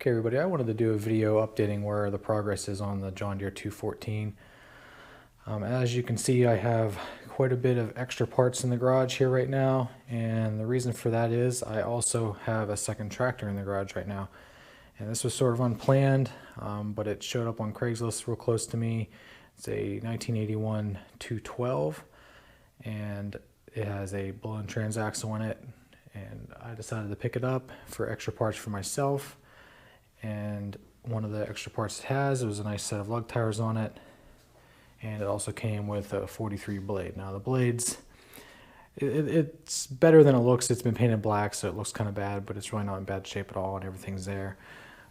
Okay everybody, I wanted to do a video updating where the progress is on the John Deere 214. As you can see, I have quite a bit of extra parts in the garage here right now, and the reason for that is I also have a second tractor in the garage right now. And this was sort of unplanned, but it showed up on Craigslist real close to me. It's a 1981 212, and it has a blown transaxle in it, and I decided to pick it up for extra parts for myself. And one of the extra parts it was a nice set of lug tires on it, and it also came with a 43 blade. Now the blades, it's better than it looks. It's been painted black, so it looks kind of bad, but it's really not in bad shape at all, and everything's there.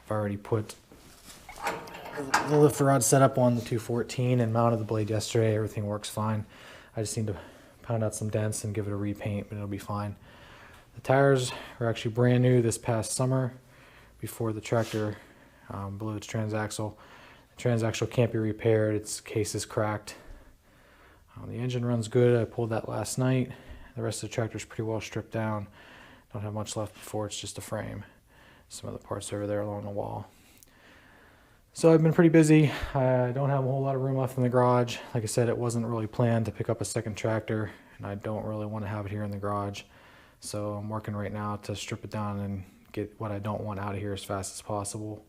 I've already put the lift rod set up on the 214 and mounted the blade yesterday. Everything works fine. I just need to pound out some dents and give it a repaint, but it'll be fine. The tires are actually brand new this past summer, before the tractor blew its transaxle. The transaxle can't be repaired, its case is cracked. The engine runs good. I pulled that last night. The rest of the tractor is pretty well stripped down. Don't have much left before it's just a frame. Some of the parts over there along the wall. So I've been pretty busy. I don't have a whole lot of room left in the garage. Like I said, it wasn't really planned to pick up a second tractor, and I don't really want to have it here in the garage. So I'm working right now to strip it down and get what I don't want out of here as fast as possible.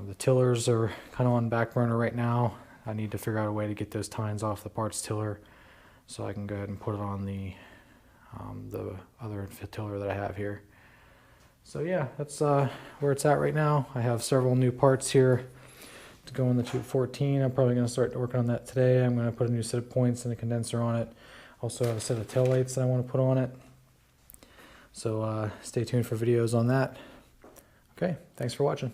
The tillers are kind of on back burner right now. I need to figure out a way to get those tines off the parts tiller so I can go ahead and put it on the other tiller that I have here. So yeah, that's where it's at right now. I have several new parts here to go in the 214. I'm probably going to start working on that today. I'm going to put a new set of points and a condenser on it. Also have a set of tail lights that I want to put on it. So stay tuned for videos on that. Okay, thanks for watching.